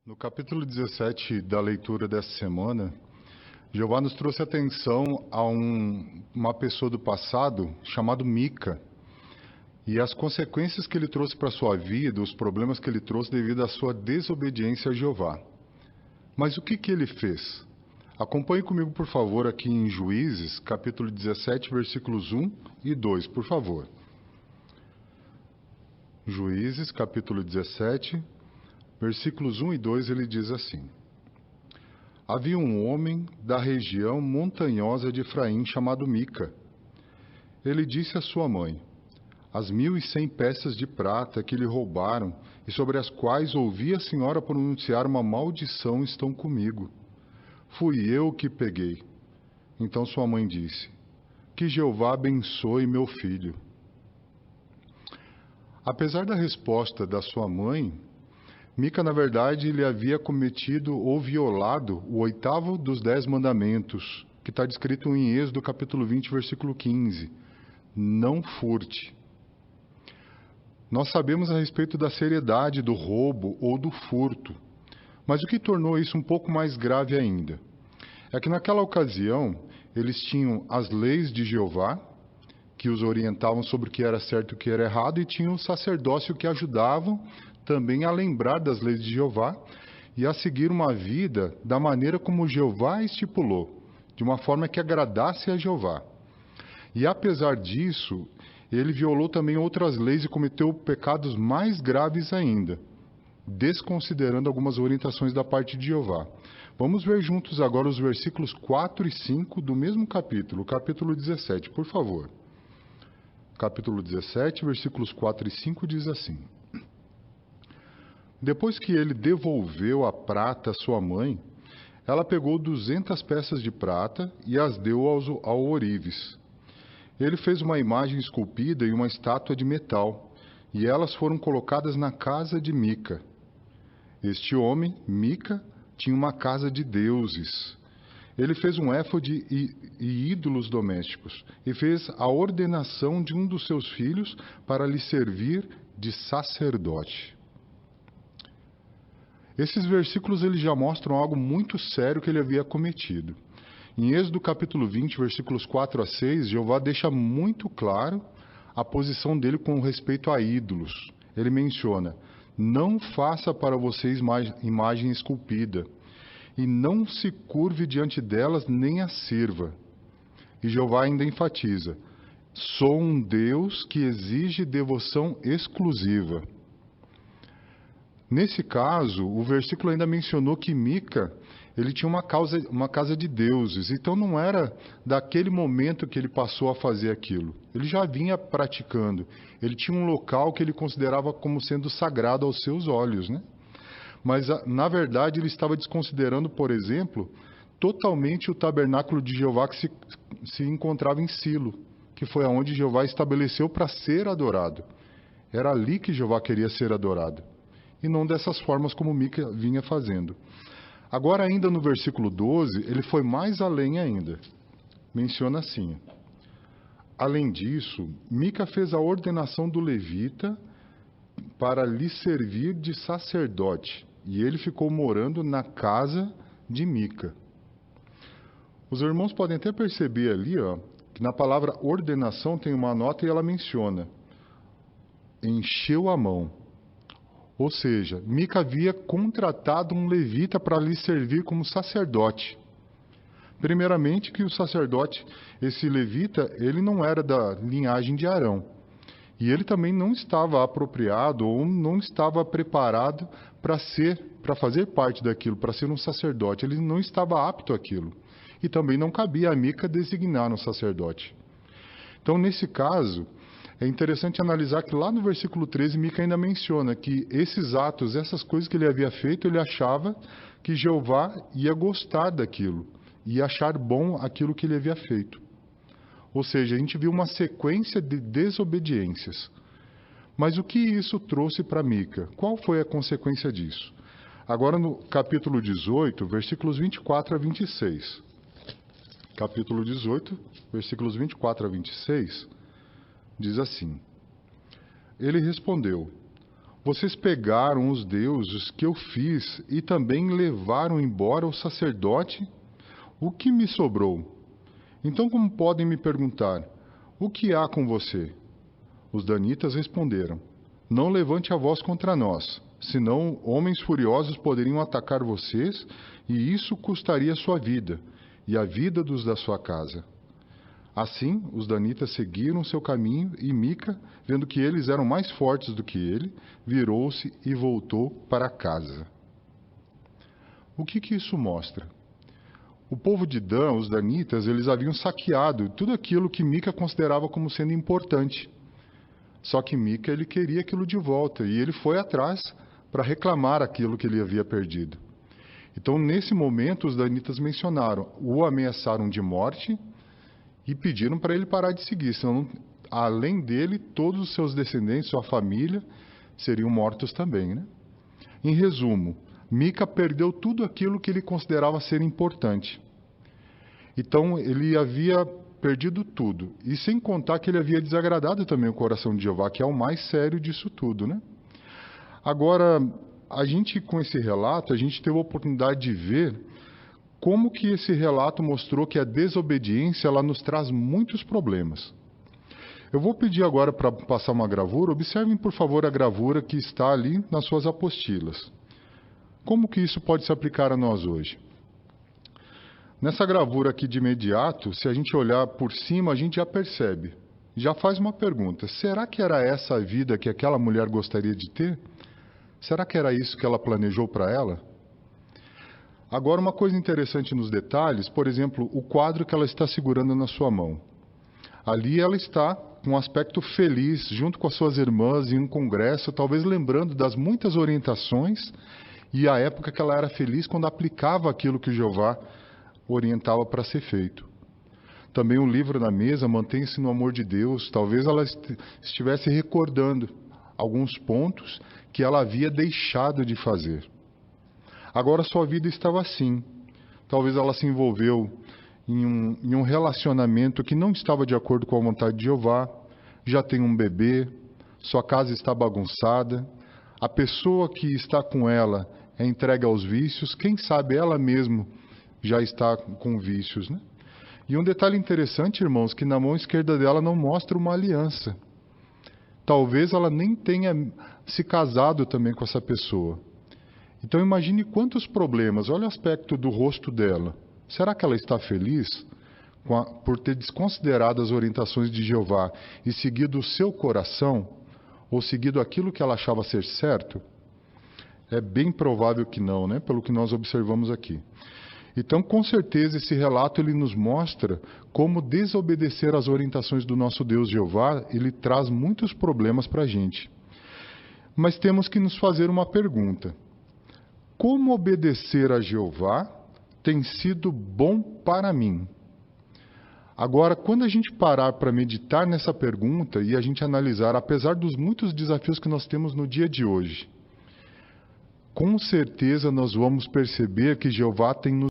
No capítulo 17 da leitura dessa semana, Jeová nos trouxe atenção a uma pessoa do passado chamado Mica e as consequências que ele trouxe para a sua vida, os problemas que ele trouxe devido à sua desobediência a Jeová. Mas o que ele fez? Acompanhe comigo, por favor, aqui em Juízes, capítulo 17, versículos 1 e 2, por favor. Juízes, capítulo 17, versículos 1 e 2, ele diz assim: Havia um homem da região montanhosa de Efraim chamado Mica. Ele disse à sua mãe: As 1.100 peças de prata que lhe roubaram e sobre as quais ouvi a senhora pronunciar uma maldição estão comigo. Fui eu que peguei. Então sua mãe disse: Que Jeová abençoe meu filho. Apesar da resposta da sua mãe, Mica, na verdade, ele havia cometido ou violado o 8º dos 10 mandamentos, que está descrito em Êxodo capítulo 20, versículo 15. Não furte. Nós sabemos a respeito da seriedade do roubo ou do furto, mas o que tornou isso um pouco mais grave ainda é que naquela ocasião eles tinham as leis de Jeová, que os orientavam sobre o que era certo e o que era errado, e tinham o sacerdócio que ajudavam também a lembrar das leis de Jeová e a seguir uma vida da maneira como Jeová estipulou, de uma forma que agradasse a Jeová. E apesar disso, ele violou também outras leis e cometeu pecados mais graves ainda, desconsiderando algumas orientações da parte de Jeová. Vamos ver juntos agora os versículos 4 e 5 do mesmo capítulo, capítulo 17, por favor. Capítulo 17, versículos 4 e 5 diz assim: Depois que ele devolveu a prata à sua mãe, ela pegou 200 peças de prata e as deu ao ourives. Ele fez uma imagem esculpida e uma estátua de metal, e elas foram colocadas na casa de Mica. Este homem, Mica, tinha uma casa de deuses. Ele fez um éfode e ídolos domésticos, e fez a ordenação de um dos seus filhos para lhe servir de sacerdote. Esses versículos eles já mostram algo muito sério que ele havia cometido. Em Êxodo capítulo 20, versículos 4 a 6, Jeová deixa muito claro a posição dele com respeito a ídolos. Ele menciona: Não faça para vocês imagem esculpida, e não se curve diante delas nem a sirva. E Jeová ainda enfatiza: Sou um Deus que exige devoção exclusiva. Nesse caso, o versículo ainda mencionou que Mica, ele tinha uma casa de deuses, então não era daquele momento que ele passou a fazer aquilo. Ele já vinha praticando. Ele tinha um local que ele considerava como sendo sagrado aos seus olhos, né? Mas, na verdade, ele estava desconsiderando, por exemplo, totalmente o tabernáculo de Jeová que se encontrava em Silo, que foi aonde Jeová estabeleceu para ser adorado. Era ali que Jeová queria ser adorado, e não dessas formas como Mica vinha fazendo. Agora, ainda no versículo 12, ele foi mais além ainda. Menciona assim: Além disso, Mica fez a ordenação do levita para lhe servir de sacerdote, e ele ficou morando na casa de Mica. Os irmãos podem até perceber ali, que na palavra ordenação tem uma nota e ela menciona: encheu a mão. Ou seja, Mica havia contratado um levita para lhe servir como sacerdote. Primeiramente que o sacerdote, esse levita, ele não era da linhagem de Arão. E ele também não estava apropriado ou não estava preparado para fazer parte daquilo, para ser um sacerdote. Ele não estava apto àquilo. E também não cabia a Mica designar um sacerdote. Então, nesse caso, é interessante analisar que lá no versículo 13, Mica ainda menciona que esses atos, essas coisas que ele havia feito, ele achava que Jeová ia gostar daquilo, ia achar bom aquilo que ele havia feito. Ou seja, a gente viu uma sequência de desobediências. Mas o que isso trouxe para Mica? Qual foi a consequência disso? Agora no capítulo 18, versículos 24 a 26. Capítulo 18, versículos 24 a 26... diz assim: Ele respondeu: Vocês pegaram os deuses que eu fiz e também levaram embora o sacerdote. O que me sobrou? Então, como podem me perguntar, o que há com você? Os danitas responderam, não levante a voz contra nós, senão homens furiosos poderiam atacar vocês e isso custaria sua vida e a vida dos da sua casa. Assim, os danitas seguiram seu caminho e Mica, vendo que eles eram mais fortes do que ele, virou-se e voltou para casa. O que isso mostra? O povo de Dan, os danitas, eles haviam saqueado tudo aquilo que Mica considerava como sendo importante. Só que Mica, ele queria aquilo de volta e ele foi atrás para reclamar aquilo que ele havia perdido. Então, nesse momento, os danitas mencionaram, o ameaçaram de morte e pediram para ele parar de seguir, senão, além dele, todos os seus descendentes, sua família, seriam mortos também, né? Em resumo, Mica perdeu tudo aquilo que ele considerava ser importante. Então, ele havia perdido tudo. E sem contar que ele havia desagradado também o coração de Jeová, que é o mais sério disso tudo, né? Agora, a gente, com esse relato, a gente teve a oportunidade de ver como que esse relato mostrou que a desobediência, ela nos traz muitos problemas. Eu vou pedir agora para passar uma gravura. Observem, por favor, a gravura que está ali nas suas apostilas. Como que isso pode se aplicar a nós hoje? Nessa gravura aqui de imediato, se a gente olhar por cima, a gente já percebe. Já faz uma pergunta. Será que era essa a vida que aquela mulher gostaria de ter? Será que era isso que ela planejou para ela? Agora, uma coisa interessante nos detalhes, por exemplo, o quadro que ela está segurando na sua mão. Ali ela está com um aspecto feliz, junto com as suas irmãs, em um congresso, talvez lembrando das muitas orientações e a época que ela era feliz quando aplicava aquilo que Jeová orientava para ser feito. Também um livro na mesa, mantém-se no amor de Deus. Talvez ela estivesse recordando alguns pontos que ela havia deixado de fazer. Agora sua vida estava assim. Talvez ela se envolveu em um relacionamento que não estava de acordo com a vontade de Jeová, já tem um bebê, sua casa está bagunçada, a pessoa que está com ela é entregue aos vícios, quem sabe ela mesma já está com vícios, né? E um detalhe interessante, irmãos, que na mão esquerda dela não mostra uma aliança. Talvez ela nem tenha se casado também com essa pessoa. Então imagine quantos problemas. Olha o aspecto do rosto dela. Será que ela está feliz por ter desconsiderado as orientações de Jeová e seguido o seu coração? Ou seguido aquilo que ela achava ser certo? É bem provável que não, né? Pelo que nós observamos aqui. Então, com certeza, esse relato ele nos mostra como desobedecer às orientações do nosso Deus Jeová, ele traz muitos problemas para a gente. Mas temos que nos fazer uma pergunta. Como obedecer a Jeová tem sido bom para mim? Agora, quando a gente parar para meditar nessa pergunta e a gente analisar, apesar dos muitos desafios que nós temos no dia de hoje, com certeza nós vamos perceber que Jeová tem nos